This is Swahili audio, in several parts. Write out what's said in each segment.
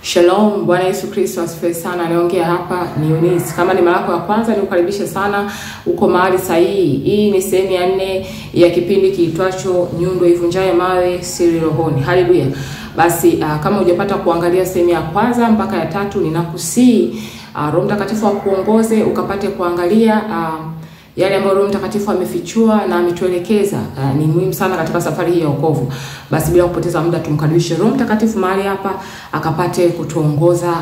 Shalom, Bwana Yesu Kristo asifiwe sana. Naongea hapa ni Eunice. Kama ni mara yako ya kwanza nikukaribisha sana, uko mahali sahihi. Hii ni sehemu ya 4 ya kipindi kiitwacho Nyundo Ivunjaye Mawe Siri Rohoni. Haleluya. Basi kama hujapata kuangalia sehemu ya kwanza mpaka ya 3, ninakusii Roho Mtakatifu akuongoze ukapate kuangalia yale ambayo Roho Mtakatifu amefichua na ametuelekeza. Ni muhimu sana katika safari hii ya wokovu. Basi bila kupoteza muda tumkaribishe Roho Mtakatifu mahali hapa akapate kutuongoza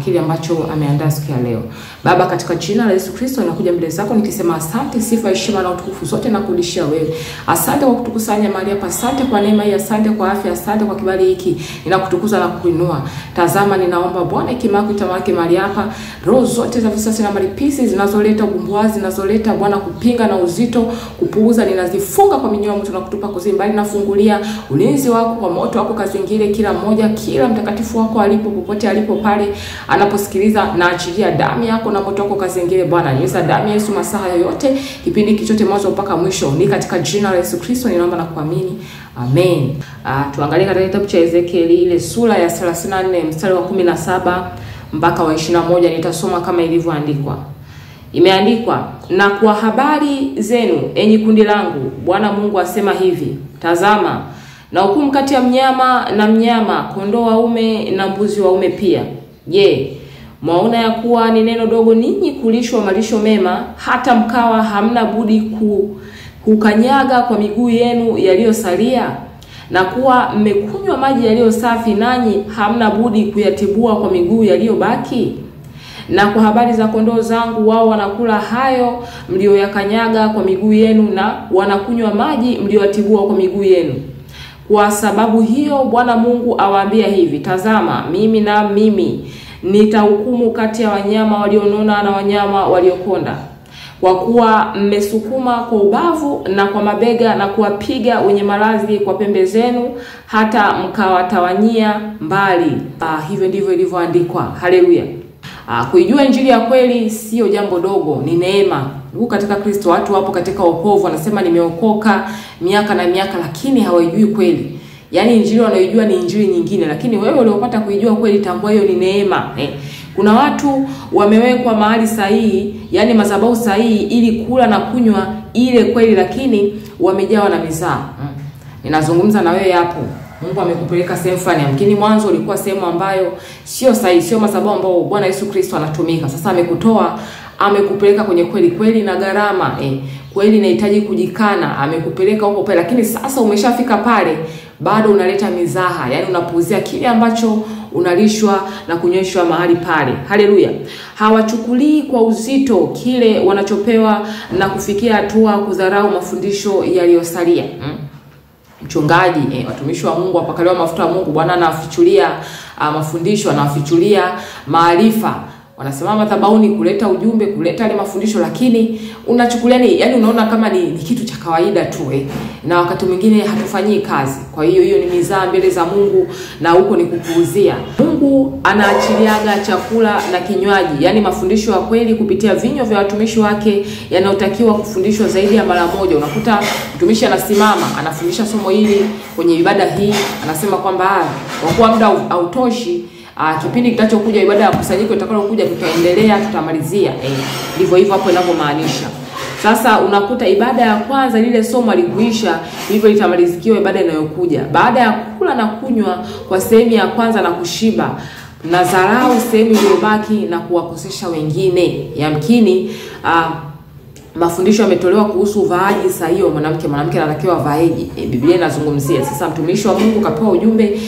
kile ambacho ameandaa siku ya leo. Baba, katika jina la Yesu Kristo nakuja mbele zako nikisema asante, sifa, heshima na utukufu zote nakurudishia wewe. Asante kwa kutukusanya mahali hapa, asante kwa neema hii, asante kwa afya, asante kwa kibali hiki. Ninakutukuza na kukuinua. Tazama, ninaomba Bwana hekima yako itamwake mahali hapa. Roho zote za visasi na malipisi zinazoleta ugumbuazi, zinazoleta Bwana kupinga na uzito, kupuuza, ninazifunga kwa minyoo mtu na kutupa kuzimu. Bali nafungulia ulinzi wako kwa moto wako, kazingire kila mmoja, kila mtakatifu wako alipo, popote alipo pale anaposikiliza, na achilia damu yako na moto wako kazingire Bwana. Nyuza damu ya Yesu masaha yote, kipindi kichote mwanzo mpaka mwisho. Ni katika jina la Yesu Kristo ninaomba na kuamini. Amen. Tuangalie katika kitabu cha Ezekieli ile sura ya 34 mstari wa 17 mpaka wa 21. Nitasoma kama ilivyoandikwa. Imeandikwa, na kwa habari zenu enyi kundi langu, Bwana Mungu asema hivi: tazama, na hukumu kati ya mnyama na mnyama, kondoo waume na mbuzi waume pia. Je, mwaona ya kuwa ni neno dogo ninyi kulishwa malisho mema, hata mkawa hamna budi kukanyaga kwa miguu yenu yaliyosalia? Na kuwa mmekunywa maji yaliyo safi, nanyi hamna budi kuyatibua kwa miguu yaliyobaki? Na kwa habari za kondoo zangu, wao wanakula hayo mlioyakanyaga kwa miguu yenu, na wanakunywa maji mlioyatibua kwa miguu yenu. Kwa sababu hiyo Bwana Mungu awaambia hivi: tazama, mimi nitahukumu kati ya wanyama walionona na wanyama waliokonda, kwa kuwa mmesukuma kwa ubavu na kwa mabega na kuwapiga wenye maradhi kwa pembe zenu, hata mkawatawanyia mbali. Hivyo ndivyo ilivyoandikwa. Haleluya. Kuijua injili ya kweli sio jambo dogo, ni neema. Huko katika Kristo watu wapo katika wokovu wanasema nimeokoka miaka na miaka, lakini hawajui kweli. Yaani injili wanaijua ni injili nyingine, lakini wewe uliopata kuijua kweli, tambua hiyo ni neema. Kuna watu wamewekwa mahali sahihi, yani madhabahu sahihi, ili kula na kunywa ile kweli, lakini wamejawa na mizaa. Ninazungumza na wewe hapo. Mungu amekupeleka sehemu fulani. Yamkini mwanzo ulikuwa sehemu ambayo sio sahihi, sio madhabahu ambao Bwana Yesu Kristo anatumika. Sasa amekutoa, amekupeleka kwenye kweli na gharama. Kweli inahitaji kujikana, amekupeleka huko pale, lakini sasa umeshafika pale, bado unaleta mizaha, yani unapuuzia kile ambacho unalishwa na kunyweshwa mahali pale. Haleluya. Hawachukulii kwa uzito kile wanachopewa na kufikia hatua kudharau mafundisho yaliyosalia. Mchungaji, watumishi wa Mungu wapakaliwa mafuta ya Mungu, Bwana anawafichulia mafundisho, anawafichulia maarifa. Wanasimama madhabahuni kuleta ujumbe, kuleta ile mafundisho, lakini unachukulia ni, yani unaona kama ni kitu cha kawaida tu na wakati mwingine hatufanyii kazi. Kwa hiyo ni mizaa mbele za Mungu, na huko ni kupuuzia. Mungu anaachiliaga chakula na kinywaji, yani mafundisho ya kweli kupitia vinywa vya watumishi wake yanayotakiwa kufundishwa zaidi ya mara moja. Unakuta mtumishi anasimama anafundisha somo hili kwenye ibada hii, anasema kwamba kwa kuwa muda hautoshi, kipindi kitachokuja ibada ya kusanyiko itakalokuja tutaendelea, tutamalizia. Ndivyo hivyo hapo inavyomaanisha. Sasa unakuta ibada ya kwanza lile somo likuisha, hivyo litamalizikiwa ibada inayokuja. Baada ya kula na kunywa kwa sehemu ya kwanza na kushiba, na dharau sehemu iliyobaki na kuwakosesha wengine. Yamkini mafundisho yametolewa kuhusu uvaaji sahihi wa mwanamke anatakiwa avaeje. Biblia inazungumzia. Sasa mtumishi wa Mungu kapewa ujumbe,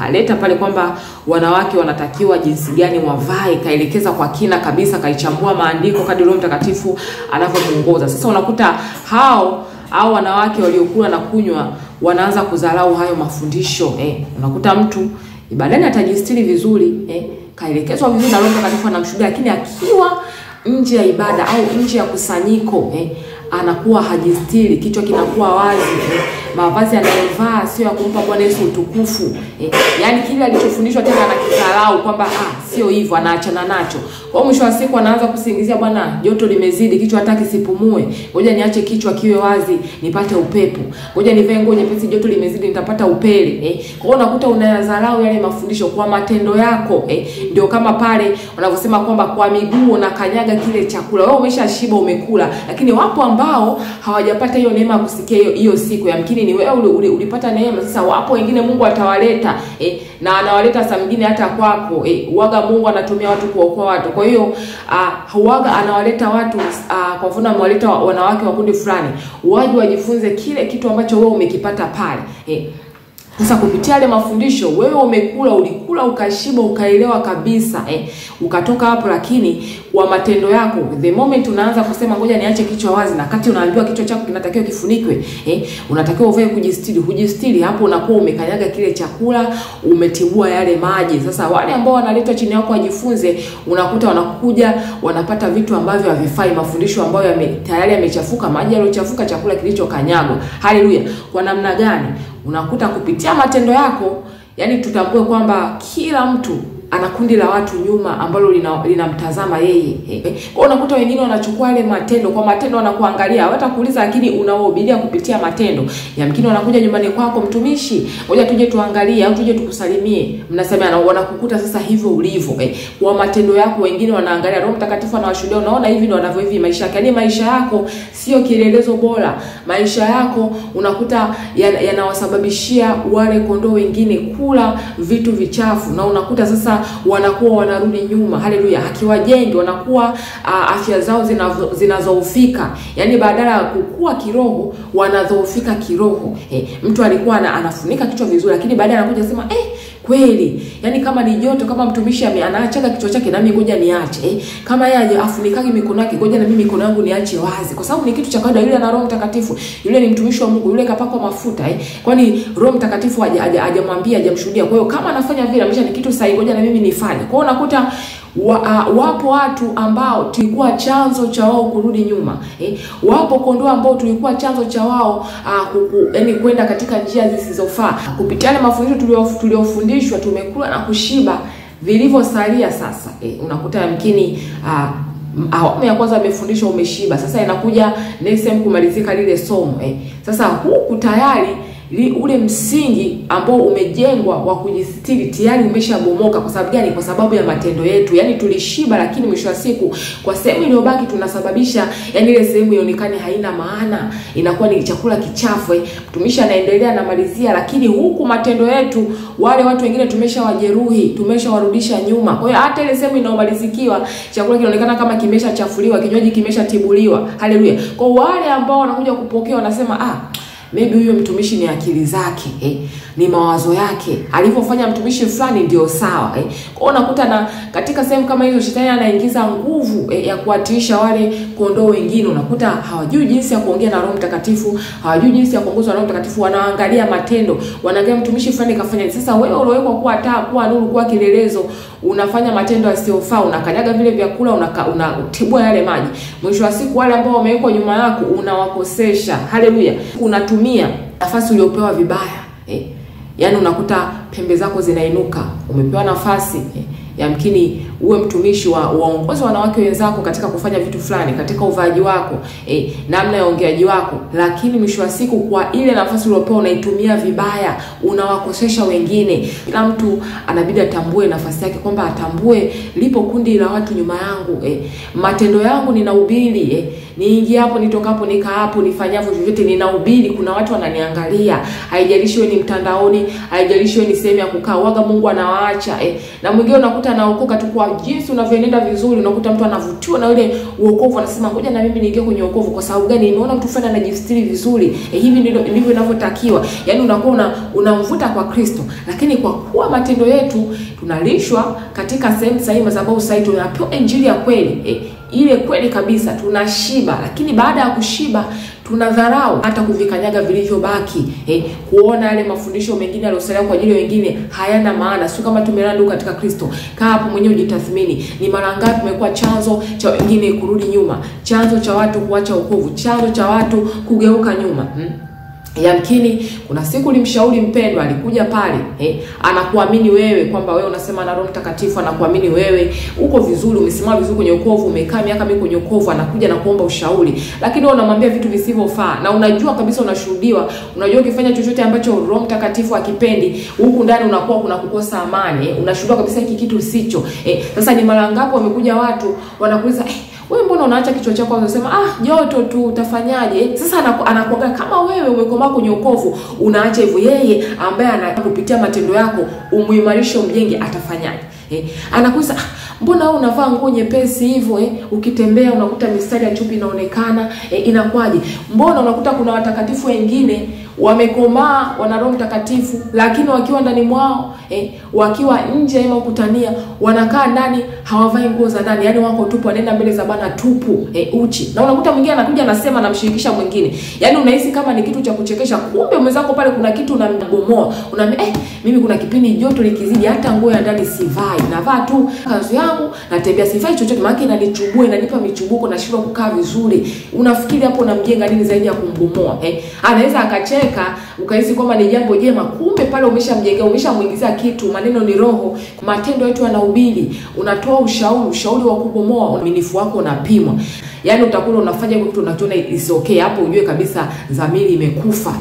kaleta pale kwamba wanawake wanatakiwa jinsi gani wavae, kaelekeza kwa kina kabisa, kaichambua maandiko kadri Roho Mtakatifu anavyomuongoza. Sasa unakuta hao wanawake waliokula na kunywa wanaanza kudharau hayo mafundisho. Unakuta mtu ibadani atajistiri vizuri, kaelekezwa vizuri na Roho Mtakatifu anamshuhudia, lakini akiwa nje ya ibada au nje ya kusanyiko anakuwa hajistiri, kichwa kinakuwa wazi, mavazi anayovaa sio ya kumpa Bwana Yesu utukufu. Yaani kile alichofundishwa tena anakidharau kwamba sio hivyo, anaachana nacho. Kwa mwisho wa siku anaanza kusingizia, bwana joto limezidi, kichwa hata kisipumue. Ngoja niache kichwa kiwe wazi nipate upepo. Ngoja nivae nguo nyepesi, joto limezidi nitapata upele. Kwa hiyo unakuta unayadharau yale mafundisho kwa matendo yako. Ndio kama pale wanavyosema kwamba kwa miguu unakanyaga kile chakula. Wewe umeshashiba umekula, lakini wapo ambao hawajapata hiyo neema kusikia hiyo siku. Yamkini ni wewe ulipata neema, sasa wapo wengine Mungu atawaleta na anawaleta saa nyingine hata kwako. Uaga Mungu anatumia watu kuokoa watu. Kwa hiyo huaga anawaleta watu, kwa mfano amewaleta wanawake wa kundi fulani, waje wajifunze kile kitu ambacho wewe umekipata pale. Sasa kupitia yale mafundisho wewe umekula, ulikula ukashiba, ukaelewa kabisa, ukatoka hapo. Lakini kwa matendo yako, the moment unaanza kusema ngoja niache kichwa wazi, na kati unaambiwa kichwa chako kinatakiwa kifunikwe, unatakiwa uvae kujistiri, hujistiri, hapo unakuwa umekanyaga kile chakula, umetibua yale maji. Sasa wale ambao wanaletwa chini yako wajifunze, unakuta wanakuja wanapata vitu ambavyo havifai, mafundisho ambayo tayari yamechafuka, maji yaliyochafuka, chakula kilichokanyagwa. Haleluya. Kwa namna gani? Unakuta kupitia matendo yako, yani tutambue kwamba kila mtu ana kundi la watu nyuma ambalo linamtazama yeye. Kwa unakuta wengine wanachukua yale matendo, kwa matendo wanakuangalia, hawatakuuliza, lakini unawahubiria kupitia matendo. Yamkini wanakuja nyumbani kwako, mtumishi, ngoja tuje tuangalie au tuje tukusalimie. Mnasema wanakukuta sasa hivyo ulivyo. Kwa matendo yako wengine wanaangalia, Roho Mtakatifu anawashuhudia, unaona hivi ndio wanavyoishi maisha yake. Yaani maisha yako sio kielelezo bora. Maisha yako unakuta yanawasababishia wale kondoo wengine kula vitu vichafu, na unakuta sasa wanakuwa wanarudi nyuma. Haleluya. Hakiwajengi, wanakuwa afya zao zinazoofika. Yaani badala ya kukua kiroho wanadhoofika kiroho. Mtu alikuwa anafunika kichwa vizuri, lakini baadaye anakuja kusema kweli, yani kama ni joto, kama mtumishi anaachaga kichwa chake, na mimi ngoja niache. Kama yeye afunikage mikono yake, ngoja na mimi mikono yangu niache wazi, kwa sababu ni kitu cha kawaida. Yule ana Roho Mtakatifu, yule ni mtumishi wa Mungu, yule kapakwa mafuta. Kwani Roho Mtakatifu hajamwambia, hajamshuhudia? Kwa hiyo kama anafanya vile, amesha ni kitu sahihi, ngoja na mimi nifanye. Kwa hiyo unakuta wapo watu ambao tulikuwa chanzo cha wao kurudi nyuma. Wapo kondoo ambao tulikuwa chanzo cha wao yani kwenda katika njia zisizofaa. Kupitia mafundisho tuliofundishwa, tumekula na kushiba, vilivyosalia sasa unakuta yamkini awamu ya kwanza amefundishwa, umeshiba. Sasa inakuja next time kumalizika lile somo. Sasa huku tayari ule msingi ambao umejengwa wa kujistiri tayari umeshabomoka. Kwa sababu gani? Kwa sababu ya matendo yetu. Yani tulishiba, lakini mwisho wa siku kwa sehemu iliyobaki tunasababisha yani ile sehemu ionekane haina maana, inakuwa ni chakula kichafu. Mtumishi anaendelea na malizia, lakini huku matendo yetu wale watu wengine tumeshawajeruhi, tumeshawarudisha nyuma. Kwa hiyo hata ile sehemu inaomalizikiwa, chakula kinaonekana kama kimeshachafuliwa, kinywaji kimeshatibuliwa. Haleluya. Kwa wale ambao wanakuja kupokea wanasema maybe huyo mtumishi ni akili zake, ni mawazo yake, alivyofanya mtumishi fulani ndio sawa. Kwa unakuta na katika sehemu kama hizo shetani anaingiza nguvu ya kuatiisha wale kondoo wengine. Unakuta hawajui jinsi ya kuongea na Roho Mtakatifu, hawajui jinsi ya kuongozwa na Roho Mtakatifu, wanaangalia matendo, wanaangalia mtumishi fulani kafanya. Sasa wewe uliowekwa kuwa taa, kuwa nuru, kuwa kilelezo, unafanya matendo yasiyofaa, unakanyaga vile vyakula, unatibua yale maji. Mwisho wa siku wale ambao wamewekwa nyuma yako unawakosesha. Haleluya. Unatumia nafasi uliopewa vibaya. Yaani unakuta pembe zako zinainuka, umepewa nafasi. Yamkini uwe mtumishi waongozi wanawake wenzako katika kufanya vitu fulani, katika uvaaji wako, namna ya ongeaji wako, lakini mwisho wa siku kwa ile nafasi uliopewa unaitumia vibaya, unawakosesha wengine. Kila mtu anabidi atambue nafasi yake, kwamba atambue lipo kundi la watu nyuma yangu. Matendo yangu ninahubiri, niingie hapo, nitoka hapo, nika hapo, nifanyavyo vyote ninahubiri, kuna watu wananiangalia. Haijalishi wewe ni mtandaoni, haijalishi wewe ni sehemu ya kukaa, waga Mungu anawaacha. Na mwingine unakuta anaokoka tu kwa jinsi unavyoenenda vizuri, unakuta mtu anavutiwa na ile wokovu, anasema ngoja na mimi niingie kwenye wokovu. Kwa sababu gani? Nimeona mtu fulani anajistiri vizuri, hivi ndivyo inavyotakiwa. Yaani unakuwa unamvuta kwa Kristo. Lakini kwa kuwa matendo yetu tunalishwa katika sehemu sahihi, sababu sasa tunapewa injili ya kweli, ile kweli kabisa, tunashiba. Lakini baada ya kushiba tunadharau hata kuvikanyaga vilivyobaki. Kuona yale mafundisho mengine yaliyosalia kwa ajili ya wengine hayana maana. Sio kama tumerandu katika Kristo. Kaa hapo mwenyewe ujitathmini. Ni mara ngapi tumekuwa chanzo cha wengine kurudi nyuma, chanzo cha watu kuacha wokovu, chanzo cha watu kugeuka nyuma? Yamkini kuna siku ulimshauri mpendwa, alikuja pale, anakuamini wewe kwamba wewe unasema na Roho Mtakatifu, anakuamini wewe uko vizuri, umesimama vizuri kwenye wokovu, umekaa miaka mingi kwenye wokovu, anakuja na kuomba ushauri, lakini wewe unamwambia vitu visivyofaa, na unajua kabisa unashuhudiwa, unajua ukifanya chochote ambacho Roho Mtakatifu akipendi, huku ndani unakuwa kuna kukosa amani, unashuhudia kabisa hiki kitu sicho. Sasa ni mara ngapi wamekuja watu wanakuuliza, wewe mbona unaacha kichwa chako unasema joto tu utafanyaje? Sasa anakuaga kama wewe umekomaa kwenye wokovu, unaacha hivyo, yeye ambaye anakupitia matendo yako umuimarishe, umjenge, atafanyaje? Anakuuliza, mbona wewe unavaa nguo nyepesi hivyo, ukitembea unakuta mistari ya chupi inaonekana, inakwaje? Mbona unakuta kuna watakatifu wengine wamekomaa, wana Roho Mtakatifu, lakini wakiwa ndani mwao, wakiwa nje ama kukutania, wanakaa ndani hawavai nguo za ndani, yani wako tupu, wanaenda mbele za Bwana tupu, uchi. Na unakuta mwingine anakuja anasema anamshirikisha mwingine, yani unahisi kama ni kitu cha kuchekesha, kumbe mwenzako pale kuna kitu unambomoa. Unaambia mimi kuna kipindi joto likizidi hata nguo ya ndani sivai, navaa tu kanzu yangu natembea, sivai chochote maana inanichubua, inanipa michubuko na shida kukaa vizuri. Unafikiri hapo unamjenga nini zaidi ya kumbomoa? Anaweza akacheka ukahisi kwamba ni jambo jema, kumbe pale umeshamjenga, umeshamuingiza kitu. Maneno ni roho, matendo yetu yanahubiri. Unatoa ushauri wa kubomoa, uaminifu wako unapimwa. Yani utakuwa unafanya kitu unachoona is okay, hapo ujue kabisa dhamiri imekufa.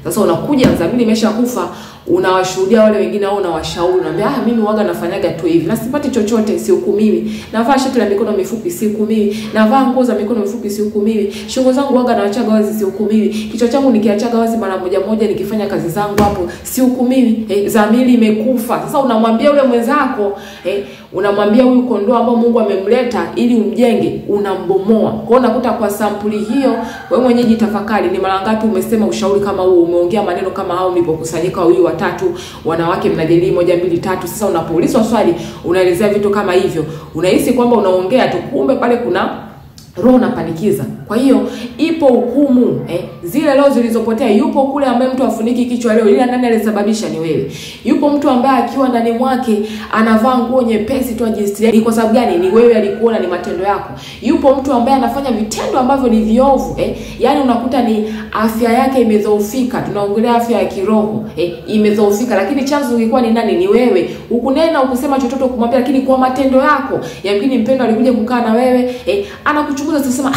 Sasa unakuja dhamiri imeshakufa, unawashuhudia wale wengine au unawashauri, unaambia mimi waga nafanyaga tu hivi na sipati chochote, sihukumiwi. Navaa shati la mikono mifupi, sihukumiwi. Navaa nguo za mikono mifupi, sihukumiwi. Shingo zangu waga naachaga wazi, sihukumiwi. Kichwa changu nikiachaga wazi mara moja nikifanya kazi zangu hapo, sihukumiwi. Dhamiri imekufa. Sasa unamwambia yule mwenzako, unamwambia huyu kondoo ambao Mungu amemleta ili umjenge, unambomoa. Kwa hiyo unakuta kwa sampuli hiyo, wewe mwenyewe jitafakari, ni mara ngapi umesema ushauri kama huo, umeongea maneno kama hao mlipokusanyika wawili watatu, wanawake mnajadili 1 2 3. Sasa unapoulizwa swali unaelezea vitu kama hivyo, unahisi kwamba unaongea tu, kumbe pale kuna roho unapanikiza. Kwa hiyo ipo hukumu, zile roho zilizopotea. Yupo kule ambaye mtu afuniki kichwa leo, ile nani alisababisha ni wewe. Yupo mtu ambaye akiwa ndani mwake anavaa nguo nyepesi tu ajistiri. Ni kwa sababu gani? Ni wewe, alikuona, ni matendo yako. Yupo mtu ambaye anafanya vitendo ambavyo ni viovu, yani unakuta ni afya yake imedhoofika. Tunaongelea afya ya kiroho, imedhoofika, lakini chanzo kilikuwa ni nani? Ni wewe. Ukunena ukusema chochote kumwambia, lakini kwa matendo yako. Yamkini mpendo alikuja kukaa na wewe, anakuchunguza tusema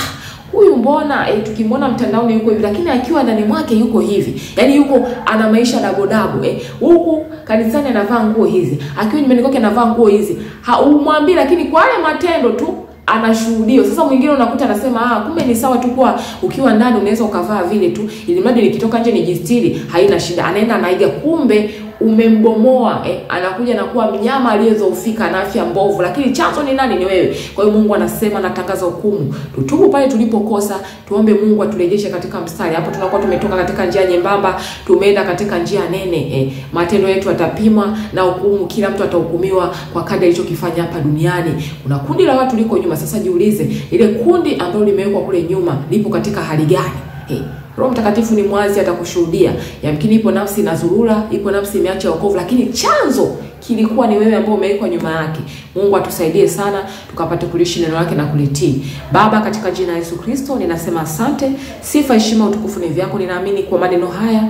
huyu mbona tukimwona mtandaoni yuko hivi, lakini akiwa ndani mwake yuko hivi. Yani yuko ana maisha dabodabu, huku kanisani anavaa nguo hizi, akiwa nyumbani kwake anavaa nguo hizi. Haumwambii, lakini kwa yale matendo tu anashuhudia. Sasa mwingine unakuta anasema kumbe ni sawa tu kwa ukiwa ndani unaweza ukavaa vile tu, ili mradi nikitoka nje nijistiri, haina shida. Anaenda anaiga, kumbe umembomoa. Anakuja na kuwa mnyama aliyedhoofika na afya mbovu, lakini chanzo ni nani? Ni wewe. Kwa hiyo Mungu anasema, natangaza hukumu. Tutubu pale tulipokosa, tuombe Mungu aturejeshe katika mstari. Hapo tunakuwa tumetoka katika njia nyembamba, tumeenda katika njia nene. Matendo yetu yatapimwa na hukumu, kila mtu atahukumiwa kwa kadri alichokifanya hapa duniani. Kuna kundi la watu liko nyuma. Sasa jiulize, ile kundi ambalo limewekwa kule nyuma lipo katika hali gani? Roho Mtakatifu ni mwazi, atakushuhudia. Yamkini ipo nafsi inazurura, ipo nafsi imeacha wokovu, lakini chanzo kilikuwa ni wewe ambao umewekwa nyuma yake. Mungu atusaidie sana tukapate kulishi neno lake na kulitii. Baba, katika jina la Yesu Kristo ninasema asante. Sifa, heshima, utukufu ni vyako. Ninaamini kwa maneno haya,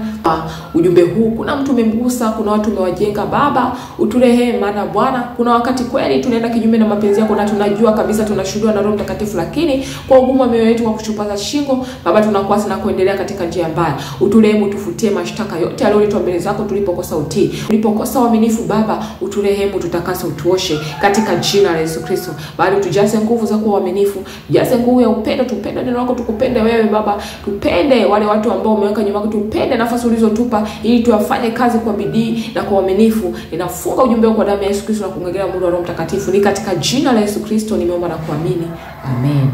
ujumbe huu kuna mtu umemgusa, kuna watu umewajenga. Baba, uturehemu, maana Bwana kuna wakati kweli tunaenda kinyume na mapenzi yako, na tunajua kabisa tunashuhudiwa na Roho Mtakatifu, lakini kwa ugumu wa mioyo yetu kwa kuchupaza shingo, Baba tunakuasi na kuendelea katika njia mbaya. Uturehemu, tufutie mashtaka yote yaliyoletwa mbele zako tulipokosa utii, tulipokosa uaminifu. Baba, uturehemu, tutakase, utuoshe katika jina la Yesu Kristo. Bali tujaze nguvu za kuwa waaminifu, tujaze nguvu ya upendo, tupende neno lako, tukupende wewe Baba, tupende wale watu ambao umeweka nyuma yako, tupende nafasi ulizotupa ili tuwafanye kazi kwa bidii na kwa uaminifu. Ninafunga ujumbe kwa damu ya Yesu Kristo na kumwegelea Mungu wa Roho Mtakatifu. Ni katika jina la Yesu Kristo nimeomba na kuamini. Amen.